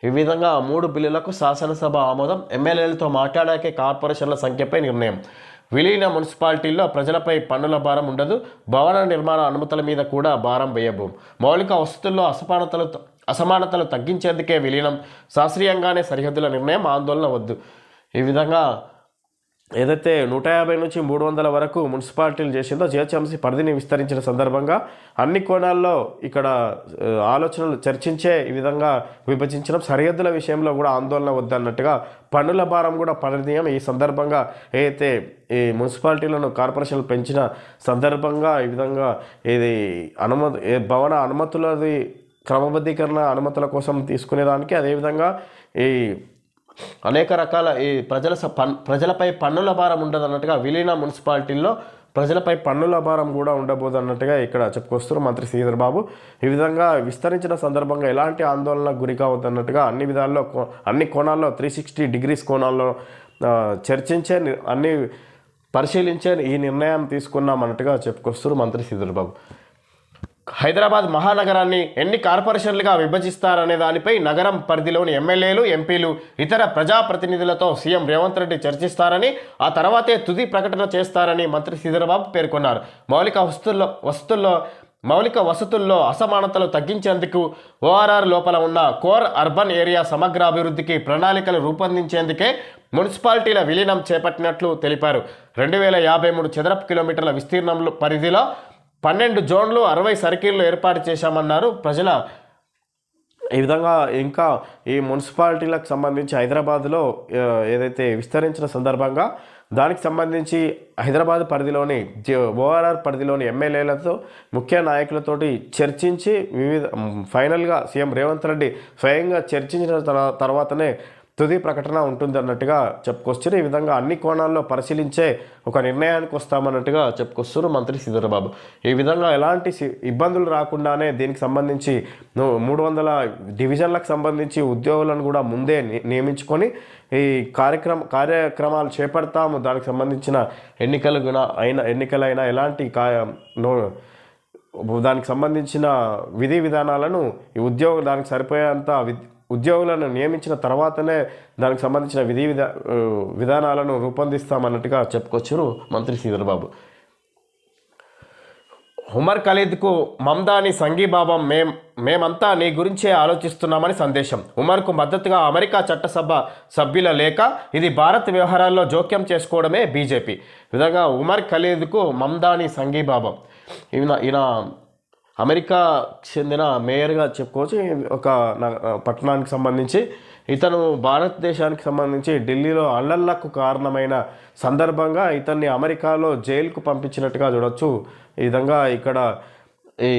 ఈ విధంగా 3 బిల్లులకు శాసనసభ ఆమోదం. ఎమ్మెల్యేలతో మాట్లాడాకే కార్పొరేషన్ల సంఖ్యపై నిర్ణయం. విలీన మున్సిపాలిటీల్లో ప్రజలపై పన్నుల భారం ఉండదు. భవన నిర్మాణ అనుమతుల మీద కూడా భారం వేయబోం. మౌలిక వసతుల్లో అసమానతలు తగ్గించేందుకే విలీనం, శాస్త్రీయంగానే సరిహద్దుల నిర్ణయం, ఆందోళన వద్దు. ఈ విధంగా ఏదైతే 150 నుంచి 300 వరకు మున్సిపాలిటీలు చేసిందో జిహెచ్ఎంసీ పరిధిని విస్తరించిన సందర్భంగా అన్ని కోణాల్లో ఇక్కడ ఆలోచనలు చర్చించే ఈ విధంగా విభజించడం, సరిహద్దుల విషయంలో కూడా ఆందోళన వద్దన్నట్టుగా పన్నుల భారం కూడా పరిధీయం. ఈ సందర్భంగా ఏదైతే ఈ మున్సిపాలిటీలను కార్పొరేషన్లు పెంచిన సందర్భంగా ఈ విధంగా ఇది భవన అనుమతులది క్రమబద్ధీకరణ అనుమతుల కోసం తీసుకునేదానికి, అదేవిధంగా ఈ అనేక రకాల ఈ ప్రజలపై పన్నుల భారం ఉండదు అన్నట్టుగా విలీన మున్సిపాలిటీల్లో ప్రజలపై పన్నుల భారం కూడా ఉండబోదు అన్నట్టుగా ఇక్కడ చెప్పుకొస్తున్నారు మంత్రి శ్రీధర్ బాబు. ఈ విధంగా విస్తరించిన సందర్భంగా ఎలాంటి ఆందోళనకు గురి కావద్దన్నట్టుగా అన్ని విధాల్లో అన్ని కోణాల్లో 360 degrees కోణాల్లో చర్చించే అన్ని పరిశీలించే ఈ నిర్ణయం తీసుకున్నాం అన్నట్టుగా చెప్పుకొస్తున్నారు మంత్రి శ్రీధర్ బాబు. హైదరాబాద్ మహానగరాన్ని ఎన్ని కార్పొరేషన్లుగా విభజిస్తారనే దానిపై నగరం పరిధిలోని ఎమ్మెల్యేలు, ఎంపీలు, ఇతర ప్రజాప్రతినిధులతో సీఎం రేవంత్ రెడ్డి చర్చిస్తారని, ఆ తర్వాతే తుది ప్రకటన చేస్తారని మంత్రి శ్రీధర్బాబు పేర్కొన్నారు. మౌలిక వసతుల్లో అసమానతలు తగ్గించేందుకు ఓఆర్ఆర్ లోపల ఉన్న కోర్ అర్బన్ ఏరియా సమగ్ర అభివృద్ధికి ప్రణాళికలు రూపొందించేందుకే మున్సిపాలిటీల విలీనం చేపట్టినట్లు తెలిపారు. 2053 చదరపు కిలోమీటర్ల విస్తీర్ణంలో పరిధిలో 12 జోన్లు, 60 సర్కిళ్లు ఏర్పాటు చేశామన్నారు. ఈ విధంగా ఇంకా ఈ మున్సిపాలిటీలకు సంబంధించి హైదరాబాద్లో ఏదైతే విస్తరించిన సందర్భంగా దానికి సంబంధించి హైదరాబాద్ పరిధిలోని ఓఆర్ఆర్ పరిధిలోని ఎమ్మెల్యేలతో, ముఖ్య నాయకులతోటి చర్చించి ఫైనల్గా సీఎం రేవంత్ రెడ్డి స్వయంగా చర్చించిన తర్వాతనే తుది ప్రకటన ఉంటుంది అన్నట్టుగా చెప్పుకొస్తారు. ఈ విధంగా అన్ని కోణాల్లో పరిశీలించే ఒక నిర్ణయానికి వస్తామన్నట్టుగా చెప్పుకొస్తారు మంత్రి శ్రీధర్ బాబు. ఈ విధంగా ఎలాంటి ఇబ్బందులు రాకుండానే దీనికి సంబంధించి 300 డివిజన్లకు సంబంధించి ఉద్యోగులను కూడా ముందే నియమించుకొని ఈ కార్యక్రమాలు చేపడతాము. దానికి సంబంధించిన ఎన్నికలైనా ఎలాంటి దానికి సంబంధించిన విధి విధానాలను ఈ దానికి సరిపోయేంత ఉద్యోగులను నియమించిన తర్వాతనే దానికి సంబంధించిన విధానాలను రూపొందిస్తామన్నట్టుగా చెప్పుకొచ్చారు మంత్రి శ్రీధర్ బాబు. ఉమర్ ఖలీద్కు మమ్దాని సంఘీభావం, మేమంతా నీ గురించే ఆలోచిస్తున్నామని సందేశం. ఉమర్కు మద్దతుగా అమెరికా చట్టసభ సభ్యుల లేఖ, ఇది భారత్ వ్యవహారాల్లో జోక్యం చేసుకోవడమే బీజేపీ. విధంగా ఉమర్ ఖలీద్కు మమ్దాని సంఘీభావం. ఈయన అమెరికా చెందిన మేయర్గా చెప్పుకోవచ్చు. ఒక పట్టణానికి సంబంధించి ఇతను భారతదేశానికి సంబంధించి ఢిల్లీలో అల్లర్లకు కారణమైన సందర్భంగా ఇతన్ని అమెరికాలో జైలుకు పంపించినట్టుగా చూడవచ్చు. ఈ విధంగా ఇక్కడ ఈ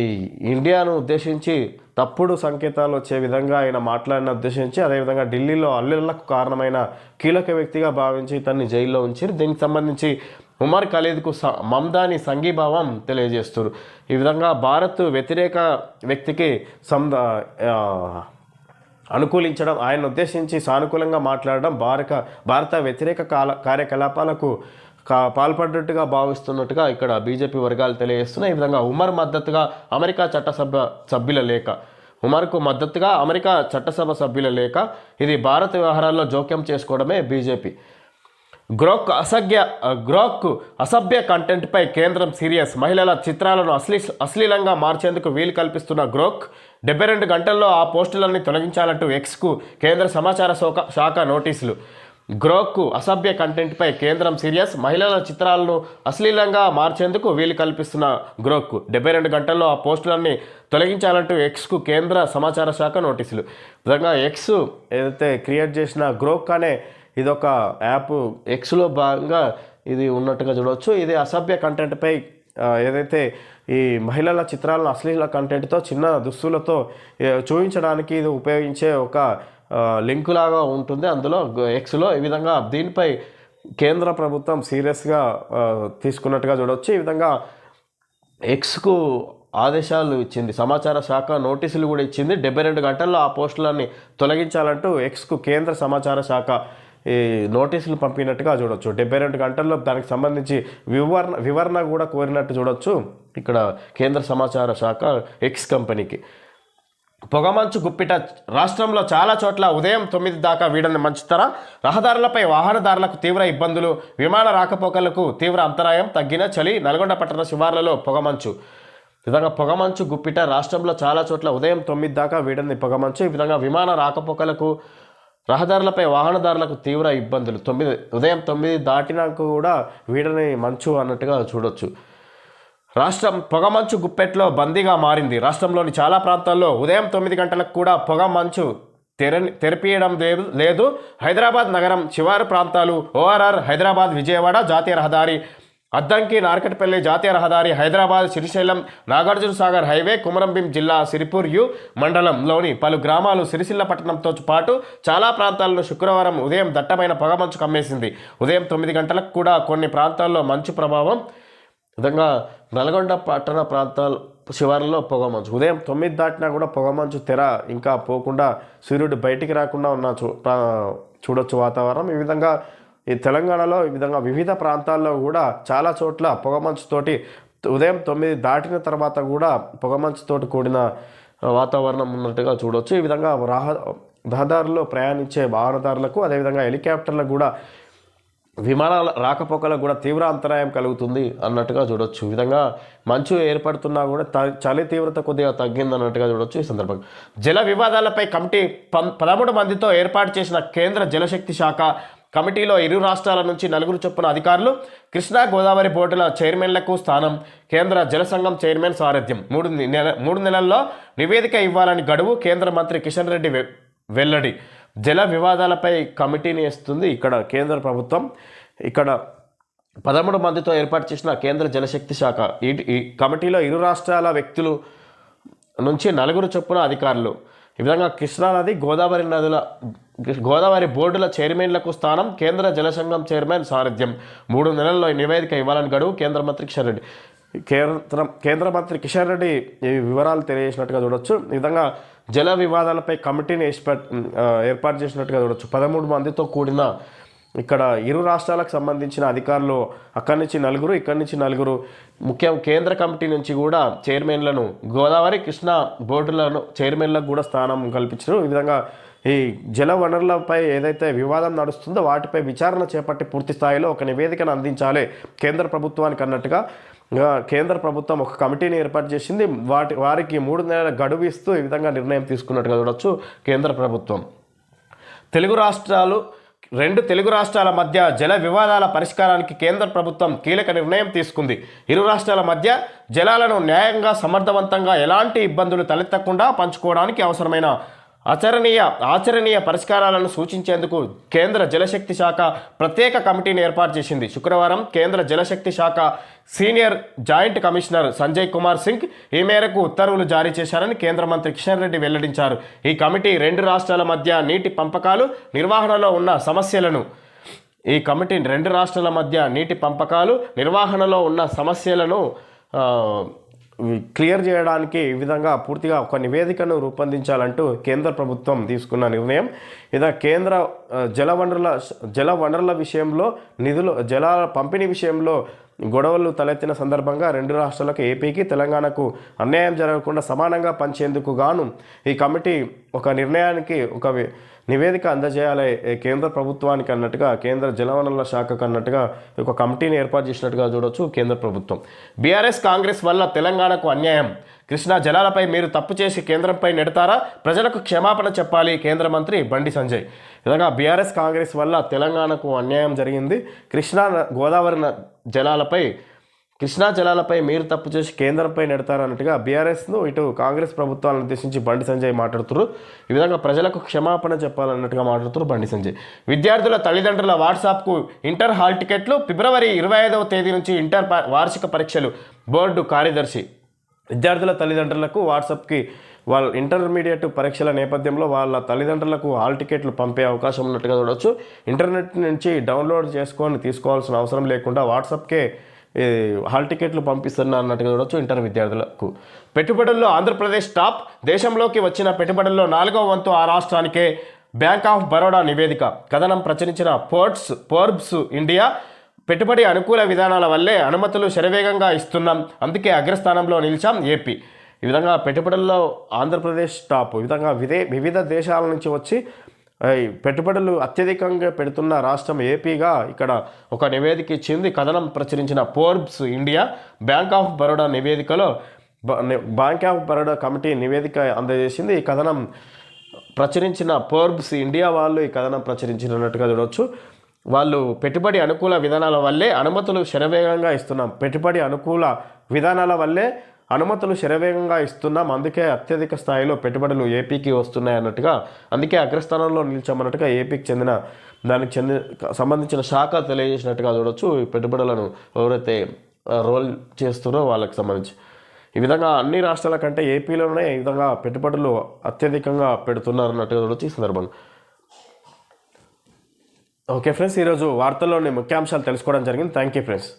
ఇండియాను ఉద్దేశించి తప్పుడు సంకేతాలు వచ్చే విధంగా ఆయన మాట్లాడిన ఉద్దేశించి, అదేవిధంగా ఢిల్లీలో అల్లర్లకు కారణమైన కీలక వ్యక్తిగా భావించి ఇతన్ని జైల్లో ఉంచారు. దీనికి సంబంధించి ఉమర్ ఖలీద్కు మమ్దాని సంఘీభావం తెలియజేస్తారు. ఈ విధంగా భారత్ వ్యతిరేక వ్యక్తికి అనుకూలించడం, ఆయన ఉద్దేశించి సానుకూలంగా మాట్లాడడం భారత వ్యతిరేక కార్యకలాపాలకు పాల్పడ్డట్టుగా భావిస్తున్నట్టుగా ఇక్కడ బీజేపీ వర్గాలు తెలియజేస్తున్నాయి. ఈ విధంగా ఉమర్ మద్దతుగా అమెరికా చట్టసభ సభ్యుల లేఖ, ఉమర్కు మద్దతుగా అమెరికా చట్టసభ సభ్యుల లేఖ, ఇది భారత వ్యవహారాల్లో జోక్యం చేసుకోవడమే బీజేపీ. గ్రోక్ అసభ్య కంటెంట్పై కేంద్రం సీరియస్, మహిళల చిత్రాలను అశ్లీలంగా మార్చేందుకు వీలు కల్పిస్తున్న గ్రోక్ 72 గంటల్లో ఆ పోస్టులన్నీ తొలగించాలంటూ ఎక్స్కు కేంద్ర సమాచార శాఖ నోటీసులు. గ్రోక్ అసభ్య కంటెంట్పై కేంద్రం సీరియస్, మహిళల చిత్రాలను అశ్లీలంగా మార్చేందుకు వీలు కల్పిస్తున్న గ్రోక్ 72 గంటల్లో ఆ పోస్టులన్నీ తొలగించాలంటూ ఎక్స్కు కేంద్ర సమాచార శాఖ నోటీసులు. విధంగా ఎక్స్ ఏదైతే క్రియేట్ చేసిన గ్రోక్ అనే ఇదొక యాప్ ఎక్స్లో భాగంగా ఇది ఉన్నట్టుగా చూడవచ్చు. ఇది అసభ్య కంటెంట్పై ఏదైతే ఈ మహిళల చిత్రాలను అశ్లీల కంటెంట్తో చిన్న దుస్తులతో చూపించడానికి ఇది ఉపయోగించే ఒక లింక్ లాగా ఉంటుంది అందులో ఎక్స్లో. ఈ విధంగా దీనిపై కేంద్ర ప్రభుత్వం సీరియస్గా తీసుకున్నట్టుగా చూడవచ్చు. ఈ విధంగా ఎక్స్కు ఆదేశాలు ఇచ్చింది, సమాచార శాఖ నోటీసులు కూడా ఇచ్చింది. 72 గంటల్లో ఆ పోస్టులన్నీ తొలగించాలంటూ ఎక్స్కు కేంద్ర సమాచార శాఖ ఈ నోటీసులు పంపినట్టుగా చూడొచ్చు. 72 గంటల్లో దానికి సంబంధించి వివరణ కూడా కోరినట్టు చూడొచ్చు ఇక్కడ కేంద్ర సమాచార శాఖ ఎక్స్ కంపెనీకి. పొగమంచు గుప్పిట, రాష్ట్రంలో చాలా చోట్ల ఉదయం 9 దాకా వీడని మంచుతర, రహదారులపై వాహనదారులకు తీవ్ర ఇబ్బందులు, విమాన రాకపోకలకు తీవ్ర అంతరాయం, తగ్గిన చలి. నల్గొండ పట్టణ శివార్లలో పొగమంచు. విధంగా పొగమంచు గుప్పిట రాష్ట్రంలో చాలా చోట్ల ఉదయం 9 దాకా వీడింది పొగమంచు. ఈ విధంగా విమాన రాకపోకలకు రహదారులపై వాహనదారులకు తీవ్ర ఇబ్బందులు. ఉదయం 9 దాటినాక కూడా వీడని మంచు అన్నట్టుగా చూడొచ్చు. రాష్ట్రం పొగమంచు గుప్పెట్లో బందీగా మారింది. రాష్ట్రంలోని చాలా ప్రాంతాల్లో ఉదయం 9 గంటలకు కూడా పొగమంచు తెరపీయడం లేదు. హైదరాబాద్ నగరం శివారు ప్రాంతాలు, ఓఆర్ఆర్, హైదరాబాద్ విజయవాడ జాతీయ రహదారి, అద్దంకి నార్కట్పల్లి జాతీయ రహదారి, హైదరాబాద్ శ్రీశైలం నాగార్జున సాగర్ హైవే, కుమరంభీం జిల్లా సిరిపూర్ యు మండలంలోని పలు గ్రామాలు, సిరిసిల్ల పట్టణంతో పాటు చాలా ప్రాంతాల్లో శుక్రవారం ఉదయం దట్టమైన పొగమంచు కమ్మేసింది. ఉదయం 9 గంటలకు కూడా కొన్ని ప్రాంతాల్లో మంచు ప్రభావం. విధంగా నల్గొండ పట్టణ ప్రాంతాల శివారులో పొగమంచు. ఉదయం 9 దాటినా కూడా పొగమంచు తెర ఇంకా పోకుండా సూర్యుడు బయటికి రాకుండా ఉన్న చూడొచ్చు వాతావరణం. ఈ విధంగా ఈ తెలంగాణలో ఈ విధంగా వివిధ ప్రాంతాల్లో కూడా చాలా చోట్ల పొగమంచుతోటి ఉదయం 9 దాటిన తర్వాత కూడా పొగమంచుతోటి కూడిన వాతావరణం ఉన్నట్టుగా చూడవచ్చు. ఈ విధంగా రహదారుల్లో ప్రయాణించే వాహనదారులకు, అదేవిధంగా హెలికాప్టర్లకు కూడా, విమానాల రాకపోకలకు కూడా తీవ్ర అంతరాయం కలుగుతుంది అన్నట్టుగా చూడొచ్చు. ఈ విధంగా మంచు ఏర్పడుతున్నా కూడా చలి తీవ్రత కొద్దిగా తగ్గిందన్నట్టుగా చూడొచ్చు. ఈ సందర్భంగా జల వివాదాలపై కమిటీ 13 మందితో ఏర్పాటు చేసిన కేంద్ర జలశక్తి శాఖ కమిటీలో ఇరు రాష్ట్రాల నుంచి 4 చొప్పున అధికారులు. కృష్ణా గోదావరి బోర్డుల చైర్మన్లకు స్థానం. కేంద్ర జల సంఘం చైర్మన్ సారథ్యం. 3 నెలల్లో నివేదిక ఇవ్వాలని గడువు. కేంద్ర మంత్రి కిషన్ రెడ్డి వెల్లడి. జల వివాదాలపై కమిటీని వేస్తుంది ఇక్కడ కేంద్ర ప్రభుత్వం. ఇక్కడ 13 మందితో ఏర్పాటు చేసిన కేంద్ర జలశక్తి శాఖ ఈ కమిటీలో ఇరు రాష్ట్రాల వ్యక్తులు నుంచి 4 చొప్పున అధికారులు. ఈ విధంగా కృష్ణానది గోదావరి బోర్డుల చైర్మన్లకు స్థానం. కేంద్ర జలసంఘం చైర్మన్ సారథ్యం. 3 నెలల్లో నివేదిక ఇవ్వాలని గడువు. కేంద్ర మంత్రి కిషన్ రెడ్డి ఈ వివరాలు తెలియజేసినట్టుగా చూడొచ్చు. ఈ విధంగా జల వివాదాలపై కమిటీని ఏర్పాటు చేసినట్టుగా చూడొచ్చు. 13 మందితో కూడిన ఇక్కడ ఇరు రాష్ట్రాలకు సంబంధించిన అధికారులు, అక్కడి నుంచి 4, ఇక్కడి నుంచి 4, ముఖ్యం కేంద్ర కమిటీ నుంచి కూడా చైర్మన్లను, గోదావరి కృష్ణా బోర్డులను చైర్మన్లకు కూడా స్థానం కల్పించారు. ఈ విధంగా ఈ జల వనరులపై ఏదైతే వివాదం నడుస్తుందో వాటిపై విచారణ చేపట్టి పూర్తి స్థాయిలో ఒక నివేదికను అందించాలి కేంద్ర ప్రభుత్వానికి అన్నట్టుగా కేంద్ర ప్రభుత్వం ఒక కమిటీని ఏర్పాటు చేసింది. వారికి 3 నెలల గడువు ఇస్తూ ఈ విధంగా నిర్ణయం తీసుకున్నట్టుగా చూడొచ్చు కేంద్ర ప్రభుత్వం. 2 తెలుగు రాష్ట్రాల మధ్య జల వివాదాల పరిష్కారానికి కేంద్ర ప్రభుత్వం కీలక నిర్ణయం తీసుకుంది. ఇరు రాష్ట్రాల మధ్య జలాలను న్యాయంగా, సమర్థవంతంగా, ఎలాంటి ఇబ్బందులు తలెత్తకుండా పంచుకోవడానికి అవసరమైన ఆచరణీయ పరిష్కారాలను సూచించేందుకు కేంద్ర జలశక్తి శాఖ ప్రత్యేక కమిటీని ఏర్పాటు చేసింది. శుక్రవారం కేంద్ర జలశక్తి శాఖ senior joint commissioner Sanjay Kumar Singh ఈ మేరకు ఉత్తర్వులు జారీ చేశారని కేంద్ర మంత్రి కిషన్ రెడ్డి వెల్లడించారు. ఈ కమిటీ 2 రాష్ట్రాల మధ్య నీటి పంపకాలు, నిర్వహణలో ఉన్న సమస్యలను క్లియర్ చేయడానికి ఈ విధంగా పూర్తిగా ఒక నివేదికను రూపొందించాలంటూ కేంద్ర ప్రభుత్వం తీసుకున్న నిర్ణయం. ఇదా కేంద్ర జల వనరుల విషయంలో, జలాల పంపిణీ విషయంలో గొడవలు తలెత్తిన సందర్భంగా 2 రాష్ట్రాలకు, ఏపీకి, తెలంగాణకు అన్యాయం జరగకుండా సమానంగా పంచేందుకు గాను ఈ కమిటీ ఒక నిర్ణయానికి ఒక నివేదిక అందజేయాలి కేంద్ర ప్రభుత్వానికి అన్నట్టుగా, కేంద్ర జలవనరుల శాఖకు అన్నట్టుగా ఒక కమిటీని ఏర్పాటు చేసినట్టుగా చూడవచ్చు కేంద్ర ప్రభుత్వం. బీఆర్ఎస్ కాంగ్రెస్ వల్ల తెలంగాణకు అన్యాయం. కృష్ణా జలాలపై మీరు తప్పు చేసి కేంద్రంపై నెడతారా? ప్రజలకు క్షమాపణ చెప్పాలి కేంద్ర మంత్రి బండి సంజయ్. ఇలాగా బీఆర్ఎస్ కాంగ్రెస్ వల్ల తెలంగాణకు అన్యాయం జరిగింది. గోదావరి కృష్ణా జలాలపై మీరు తప్పు చేసి కేంద్రంపై నెడతారన్నట్టుగా బీఆర్ఎస్ను ఇటు కాంగ్రెస్ ప్రభుత్వాలను ఉద్దేశించి బండి సంజయ్ మాట్లాడుతున్నారు. ఈ విధంగా ప్రజలకు క్షమాపణ చెప్పాలన్నట్టుగా మాట్లాడుతున్నారు బండి సంజయ్. విద్యార్థుల తల్లిదండ్రుల వాట్సాప్కు ఇంటర్ హాల్ టికెట్లు. ఫిబ్రవరి 25వ తేదీ నుంచి ఇంటర్ వార్షిక పరీక్షలు. బోర్డు కార్యదర్శి విద్యార్థుల తల్లిదండ్రులకు వాట్సాప్కి వాళ్ళ ఇంటర్మీడియట్ పరీక్షల నేపథ్యంలో వాళ్ళ తల్లిదండ్రులకు హాల్ టికెట్లు పంపే అవకాశం ఉన్నట్టుగా చూడవచ్చు. ఇంటర్నెట్ నుంచి డౌన్లోడ్ చేసుకొని తీసుకోవాల్సిన అవసరం లేకుండా వాట్సాప్కే హాల్ టికెట్లు పంపిస్తున్నా అన్నట్టుగా చూడవచ్చు ఇంటర్ విద్యార్థులకు. పెట్టుబడుల్లో ఆంధ్రప్రదేశ్ టాప్. దేశంలోకి వచ్చిన పెట్టుబడుల్లో 4వ వంతు ఆ రాష్ట్రానికే. బ్యాంక్ ఆఫ్ బరోడా నివేదిక కథనం ప్రచురించిన ఫోర్బ్స్ ఇండియా. పెట్టుబడి అనుకూల విధానాల వల్లే అనుమతులు శరవేగంగా ఇస్తున్నాం, అందుకే అగ్రస్థానంలో నిలిచాం ఏపీ. ఈ విధంగా పెట్టుబడుల్లో ఆంధ్రప్రదేశ్ టాప్. ఈ విధంగా వివిధ దేశాల నుంచి వచ్చి పెట్టుబడులు అత్యధికంగా పెడుతున్న రాష్ట్రం ఏపీగా ఇక్కడ ఒక నివేదిక ఇచ్చింది. కథనం ప్రచురించిన Forbes India. Bank of Baroda నివేదికలో బ్యాంక్ ఆఫ్ బరోడా కమిటీ నివేదిక అందజేసింది. ఈ కథనం ప్రచురించిన ఫోర్బ్స్ ఇండియా వాళ్ళు ఈ కథనం ప్రచురించినట్టుగా చూడవచ్చు. వాళ్ళు పెట్టుబడి అనుకూల విధానాల వల్లే అనుమతులు శరవేగంగా ఇస్తున్నాం, పెట్టుబడి అనుకూల విధానాల వల్లే అనుమతులు శరవేగంగా ఇస్తున్నాం, అందుకే అత్యధిక స్థాయిలో పెట్టుబడులు ఏపీకి వస్తున్నాయి అన్నట్టుగా, అందుకే అగ్రస్థానంలో నిలిచామన్నట్టుగా ఏపీకి సంబంధించిన శాఖ తెలియజేసినట్టుగా చూడవచ్చు. ఈ పెట్టుబడులను ఎవరైతే రోల్ చేస్తున్నారో వాళ్ళకి సంబంధించి ఈ విధంగా అన్ని రాష్ట్రాల కంటే ఏపీలోనే ఈ విధంగా పెట్టుబడులు అత్యధికంగా పెడుతున్నారు అన్నట్టుగా చూడవచ్చు ఈ సందర్భంగా. ఓకే ఫ్రెండ్స్, ఈరోజు వార్తల్లోని ముఖ్యాంశాలు తెలుసుకోవడం జరిగింది. Thank you friends.